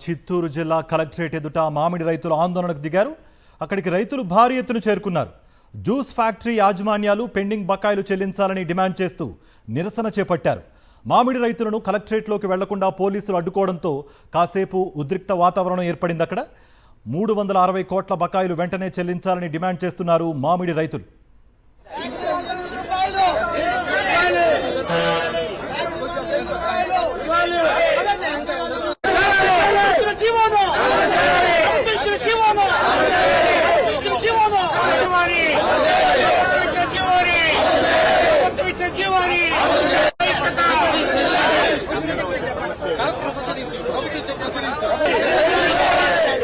చిత్తూరు జిల్లా కలెక్టరేట్ ఎదుట మామిడి రైతులు ఆందోళనకు దిగారు. అక్కడికి రైతులు భారీ ఎత్తున చేరుకున్నారు. జ్యూస్ ఫ్యాక్టరీ యాజమాన్యాలు పెండింగ్ బకాయిలు చెల్లించాలని డిమాండ్ చేస్తూ నిరసన చేపట్టారు. మామిడి రైతులను కలెక్టరేట్లోకి వెళ్లకుండా పోలీసులు అడ్డుకోవడంతో కాసేపు ఉద్రిక్త వాతావరణం ఏర్పడింది. అక్కడ 360 కోట్ల బకాయిలు వెంటనే చెల్లించాలని డిమాండ్ చేస్తున్నారు మామిడి రైతులు.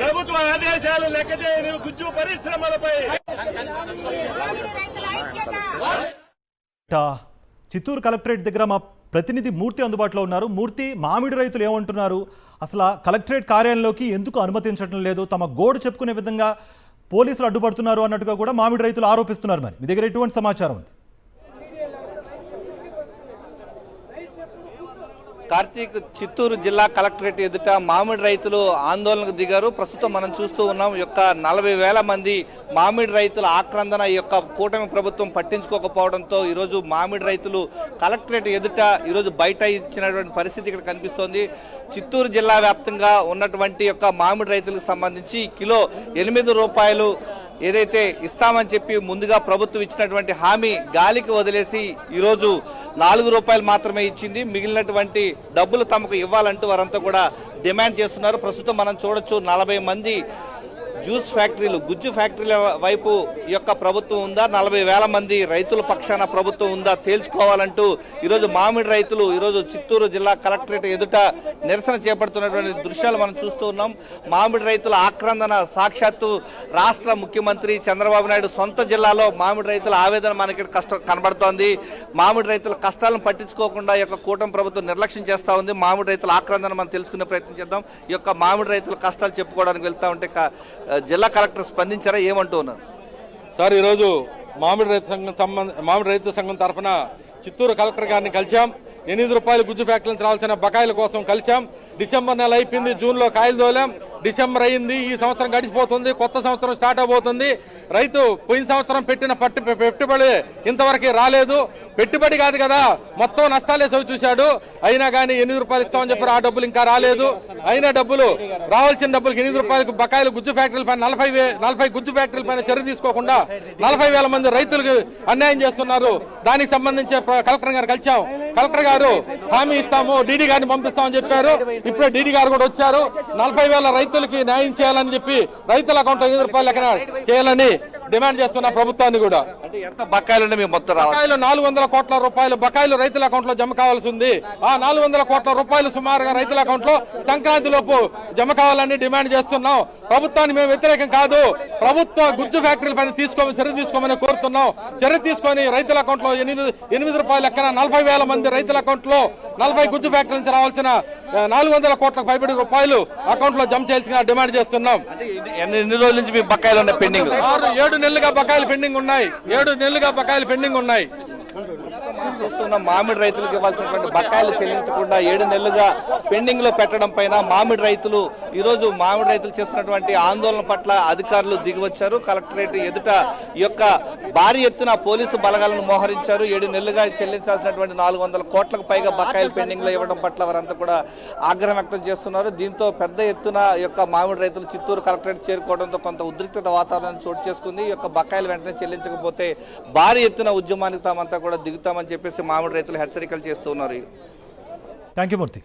ప్రభుత్వ ఆదేశాలు లెక్క చేయని గుజ్జు పరిశ్రమలపై చిత్తూరు కలెక్టరేట్ దగ్గర మా ప్రతినిధి మూర్తి అందుబాటులో ఉన్నారు. మూర్తి, మామిడి రైతులు ఏమంటున్నారు? అసలు కలెక్టరేట్ కార్యాలయంలోకి ఎందుకు అనుమతించడం లేదు? తమ గోడు చెప్పుకునే విధంగా పోలీసులు అడ్డుపడుతున్నారు అన్నట్టుగా కూడా మామిడి రైతులు ఆరోపిస్తున్నారు. మరి మీ దగ్గర ఎటువంటి సమాచారం ఉంది? కార్తీక్, చిత్తూరు జిల్లా కలెక్టరేట్ ఎదుట మామిడి రైతులు ఆందోళనకు దిగారు. ప్రస్తుతం మనం చూస్తూ ఉన్నాం. 40,000 మంది మామిడి రైతుల ఆక్రందన ఈ యొక్క కూటమి ప్రభుత్వం పట్టించుకోకపోవడంతో ఈరోజు మామిడి రైతులు కలెక్టరేట్ ఎదుట ఈరోజు బయట ఇచ్చినటువంటి పరిస్థితి ఇక్కడ కనిపిస్తోంది. చిత్తూరు జిల్లా వ్యాప్తంగా ఉన్నటువంటి మామిడి రైతులకు సంబంధించి కిలో 8 రూపాయలు ఏదైతే ఇస్తామని చెప్పి ముందుగా ప్రభుత్వం ఇచ్చినటువంటి హామీ గాలికి వదిలేసి ఈరోజు 4 రూపాయలు మాత్రమే ఇచ్చింది. మిగిలినటువంటి డబ్బులు తమకు ఇవ్వాలంటూ వారంతా కూడా డిమాండ్ చేస్తున్నారు. ప్రస్తుతం మనం చూడొచ్చు 40 మంది జ్యూస్ ఫ్యాక్టరీలు, గుజ్జు ఫ్యాక్టరీల వైపు ఈ యొక్క ప్రభుత్వం ఉందా, 40,000 మంది రైతుల పక్షాన ప్రభుత్వం ఉందా తేల్చుకోవాలంటూ ఈరోజు మామిడి రైతులు ఈరోజు చిత్తూరు జిల్లా కలెక్టరేట్ ఎదుట నిరసన చేపడుతున్నటువంటి దృశ్యాలు మనం చూస్తూ ఉన్నాం. మామిడి రైతుల ఆక్రందన సాక్షాత్తు రాష్ట్ర ముఖ్యమంత్రి చంద్రబాబు నాయుడు సొంత జిల్లాలో మామిడి రైతుల ఆవేదన మనకి కనబడుతోంది. మామిడి రైతుల కష్టాలను పట్టించుకోకుండా ఈ యొక్క కూటమి ప్రభుత్వం నిర్లక్ష్యం చేస్తూ ఉంది. మామిడి రైతుల ఆక్రందన మనం తెలుసుకునే ప్రయత్నం చేద్దాం. ఈ యొక్క మామిడి రైతుల కష్టాలు చెప్పుకోవడానికి వెళ్తా ఉంటే జిల్లా కలెక్టర్ స్పందించారా? ఏమంటూ ఉన్నారు సార్? ఈరోజు మామిడి రైతు సంఘం తరఫున చిత్తూరు కలెక్టర్ గారిని కలిశాం. 8 రూపాయలు గుజ్జు ఫ్యాక్టరీ నుంచి రావాల్సిన బకాయిల కోసం కలిశాం. డిసెంబర్ నెల అయిపోయింది, జూన్లో కాయలు తోలాం, డిసెంబర్ అయింది, ఈ సంవత్సరం గడిచిపోతుంది, కొత్త సంవత్సరం స్టార్ట్ అవబోతుంది. రైతు పోయిన సంవత్సరం పెట్టిన పెట్టుబడి ఇంతవరకు రాలేదు. పెట్టుబడి కాదు కదా, మొత్తం నష్టాలే చవి చూశాడు. అయినా కానీ 8 రూపాయలు ఇస్తామని చెప్పారు, ఆ డబ్బులు ఇంకా రాలేదు. అయినా డబ్బులు రావాల్సిన డబ్బులకి 8 రూపాయలకు బకాయిలు గుజ్జు ఫ్యాక్టరీల పైన 40 గుజ్జు ఫ్యాక్టరీల పైన చర్య తీసుకోకుండా 40,000 మంది రైతులకు అన్యాయం చేస్తున్నారు. దానికి సంబంధించి కలెక్టర్ గారు కలిశాం. కలెక్టర్ గారు హామీ ఇస్తాము, డీడీ గారిని పంపిస్తామని చెప్పారు. ఇప్పుడే డీడీ గారు కూడా వచ్చారు. 40,000 రైతులకి న్యాయం చేయాలని చెప్పి రైతుల అకౌంట్ 8 రూపాయలు లెక్కన చేయాలని డిమాండ్ చేస్తున్న ప్రభుత్వాన్ని కూడా. అంటే ఎంత బకాయిలు మొత్తం బకాయిలు 400 కోట్ల రూపాయలు బకాయిలు రైతుల అకౌంట్ లో జమ కావాల్సి ఉంది. ఆ 400 కోట్ల రూపాయలు సుమారుగా రైతుల అకౌంట్ లో సంక్రాంతి లోపు జమ కావాలని డిమాండ్ చేస్తున్నాం. ప్రభుత్వాన్ని మేము వ్యతిరేకం కాదు, ప్రభుత్వ గుజ్జు ఫ్యాక్టరీల పైన చర్య తీసుకోమని కోరుతున్నాం. చర్య తీసుకొని రైతుల అకౌంట్ లో 8 రూపాయల లెక్కన 40,000 మంది రైతుల అకౌంట్ లో 40 గుజ్జు ఫ్యాక్టరీ నుంచి రావాల్సిన 400 కోట్లకు పైబడి రూపాయలు అకౌంట్ లో జమ చేయాల్సిన డిమాండ్ చేస్తున్నాం. ఎన్ని రోజుల నుంచి మీ బకాయిలు ఉన్నాయి పెండింగ్? 7 నెలలుగా బకాయిలు పెండింగ్ ఉన్నాయి. 7 నెలలుగా బకాయిలు పెండింగ్ ఉన్నాయి. మామిడి రైతులకు ఇవ్వాల్సినటువంటి బకాయిలు చెల్లించకుండా 7 నెలలుగా పెండింగ్ లో పెట్టడం పైన మామిడి రైతులు ఈరోజు మామిడి రైతులు చేస్తున్నటువంటి ఆందోళన పట్ల అధికారులు దిగివచ్చారు. కలెక్టరేట్ ఎదుట ఈ యొక్క భారీ ఎత్తున పోలీసు బలగాలను మోహరించారు. 7 నెలలుగా చెల్లించాల్సినటువంటి 400 కోట్లకు పైగా బకాయిలు పెండింగ్ లో ఇవ్వడం పట్ల వారంతా కూడా ఆగ్రహం వ్యక్తం చేస్తున్నారు. దీంతో పెద్ద ఎత్తున ఈ యొక్క మామిడి రైతులు చిత్తూరు కలెక్టరేట్ చేరుకోవడంతో కొంత ఉద్రిక్తత వాతావరణం చోటు చేసుకుంది. ఈ యొక్క బకాయిలు వెంటనే చెల్లించకపోతే భారీ ఎత్తున ఉద్యమానికి తామంతా కూడా దిగుతామని చెప్పేసి మామిడి రైతులు హెచ్చరికలు చేస్తూ ఉన్నారు. Thank you Murthy.